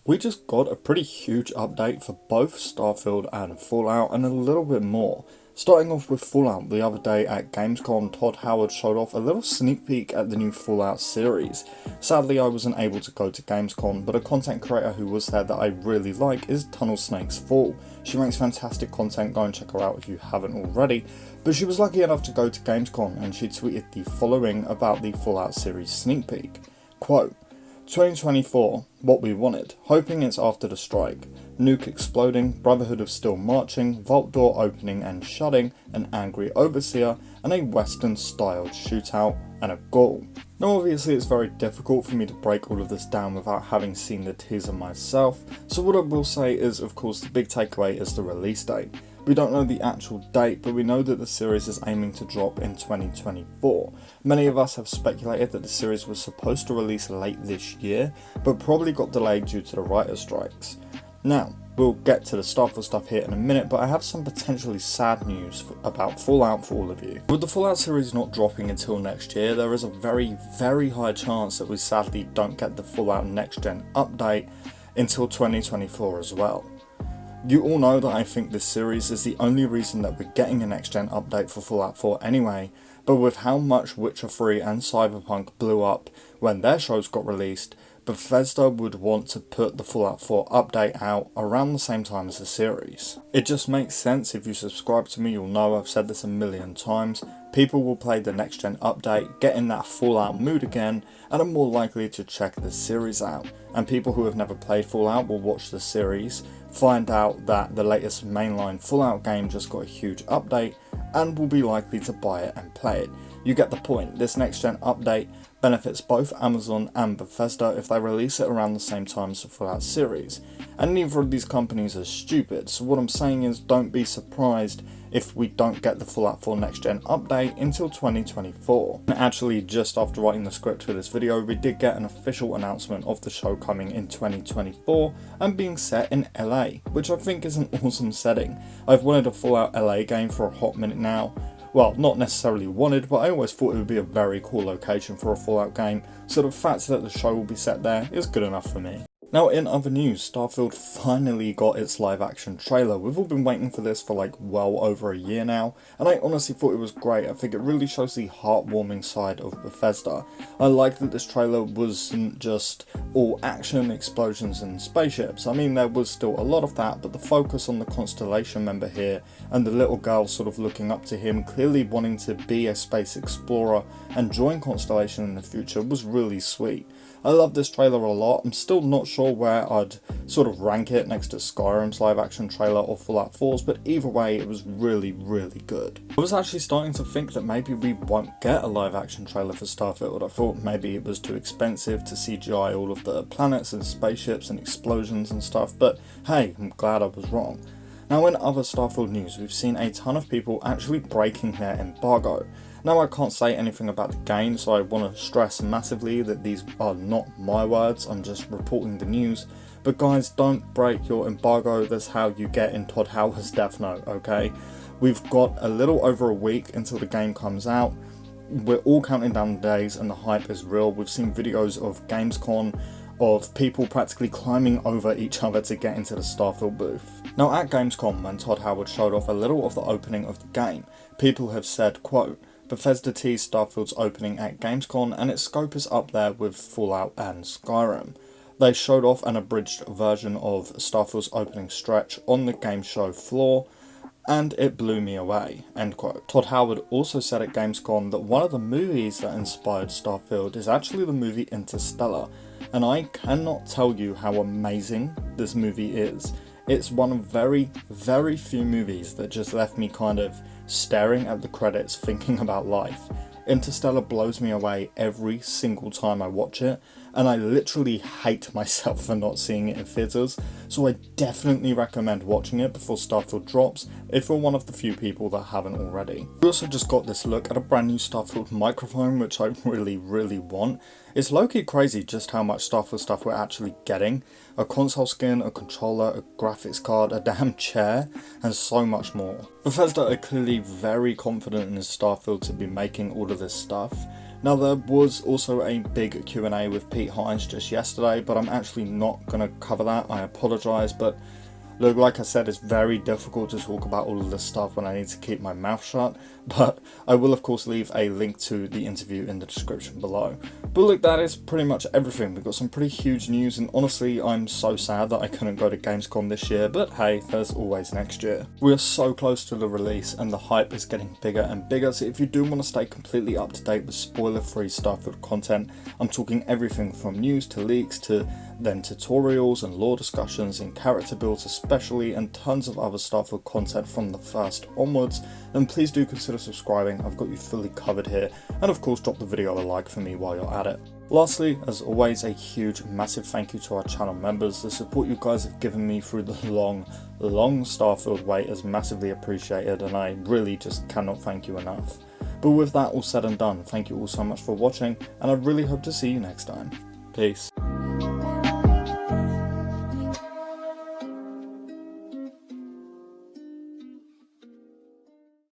We just got a pretty huge update for both Starfield and Fallout and a little bit more. Starting off with Fallout, the other day at Gamescom, Todd Howard showed off a little sneak peek at the new Fallout series. Sadly, I wasn't able to go to Gamescom, but a content creator who was there that I really like is TunnelSnakesFool. She makes fantastic content, go and check her out if you haven't already. But she was lucky enough to go to Gamescom and she tweeted the following about the Fallout series sneak peek. Quote, 2024, what we wanted, hoping it's after the strike. Nuke exploding, Brotherhood of Steel marching, vault door opening and shutting, an angry overseer, and a western styled shootout, and a ghoul. Now obviously it's very difficult for me to break all of this down without having seen the teaser myself, so what I will say is of course the big takeaway is the release date. We don't know the actual date, but we know that the series is aiming to drop in 2024. Many of us have speculated that the series was supposed to release late this year, but probably got delayed due to the writer's strikes. Now, we'll get to the Starfield stuff here in a minute, but I have some potentially sad news about Fallout for all of you. With the Fallout series not dropping until next year, there is a very, very high chance that we sadly don't get the Fallout Next Gen update until 2024 as well. You all know that I think this series is the only reason that we're getting a next gen update for Fallout 4 anyway, but with how much Witcher 3 and Cyberpunk blew up when their shows got released, Bethesda would want to put the Fallout 4 update out around the same time as the series. It just makes sense. If you subscribe to me, you'll know I've said this a million times. People will play the next gen update, get in that Fallout mood again, and are more likely to check the series out. And people who have never played Fallout will watch the series, find out that the latest mainline Fallout game just got a huge update, and will be likely to buy it and play it. You get the point. This next gen update benefits both Amazon and Bethesda if they release it around the same time as the Fallout series. And neither of these companies are stupid, so what I'm saying is don't be surprised if we don't get the Fallout 4 next gen update until 2024. And actually, just after writing the script for this video, we did get an official announcement of the show coming in 2024 and being set in LA, which I think is an awesome setting. I've wanted a Fallout LA game for a hot minute now. Well, not necessarily wanted, but I always thought it would be a very cool location for a Fallout game, so the fact that the show will be set there is good enough for me. Now in other news, Starfield finally got its live action trailer. We've all been waiting for this for like well over a year now, and I honestly thought it was great. I think it really shows the heartwarming side of Bethesda. I like that this trailer wasn't just all action, explosions and spaceships. I mean, there was still a lot of that, but the focus on the Constellation member here and the little girl sort of looking up to him, clearly wanting to be a space explorer and join Constellation in the future, was really sweet. I love this trailer a lot. I'm still not sure where I'd sort of rank it next to Skyrim's live action trailer or Fallout 4's, but either way it was really, really good. I was actually starting to think that maybe we won't get a live action trailer for Starfield. I thought maybe it was too expensive to CGI all of the planets and spaceships and explosions and stuff, but hey, I'm glad I was wrong. Now in other Starfield news, we've seen a ton of people actually breaking their embargo. Now I can't say anything about the game, so I want to stress massively that these are not my words, I'm just reporting the news. But guys, don't break your embargo, that's how you get in Todd Howard's death note, okay? We've got a little over a week until the game comes out. We're all counting down the days and the hype is real. We've seen videos of Gamescom of people practically climbing over each other to get into the Starfield booth. Now at Gamescom, when Todd Howard showed off a little of the opening of the game, people have said, quote, Bethesda teased Starfield's opening at Gamescom and its scope is up there with Fallout and Skyrim. They showed off an abridged version of Starfield's opening stretch on the game show floor, and it blew me away, end quote. Todd Howard also said at Gamescom that one of the movies that inspired Starfield is actually the movie Interstellar, and I cannot tell you how amazing this movie is. It's one of very, very few movies that just left me kind of staring at the credits thinking about life. Interstellar blows me away every single time I watch it, and I literally hate myself for not seeing it in theatres, so I definitely recommend watching it before Starfield drops if you're one of the few people that haven't already. We also just got this look at a brand new Starfield microphone, which I really want. It's low-key crazy just how much Starfield stuff we're actually getting. A console skin, a controller, a graphics card, a damn chair, and so much more. Bethesda are clearly very confident in Starfield to be making all of this stuff. Now, there was also a big Q&A with Hines just yesterday, but I'm actually not going to cover that. I apologise, but look, like I said, it's very difficult to talk about all of this stuff when I need to keep my mouth shut, but I will of course leave a link to the interview in the description below. But look, that is pretty much everything. We've got some pretty huge news, and honestly, I'm so sad that I couldn't go to Gamescom this year, but hey, there's always next year. We are so close to the release, and the hype is getting bigger and bigger, so if you do want to stay completely up to date with spoiler-free Starfield content, I'm talking everything from news to leaks to then tutorials and lore discussions and character builds especially, and tons of other Starfield content from the first onwards, then please do consider subscribing. I've got you fully covered here, and of course drop the video a like for me while you're at it. Lastly, as always, a huge massive thank you to our channel members. The support you guys have given me through the long Starfield wait is massively appreciated, and I really just cannot thank you enough. But with that all said and done, thank you all so much for watching, and I really hope to see you next time. Peace.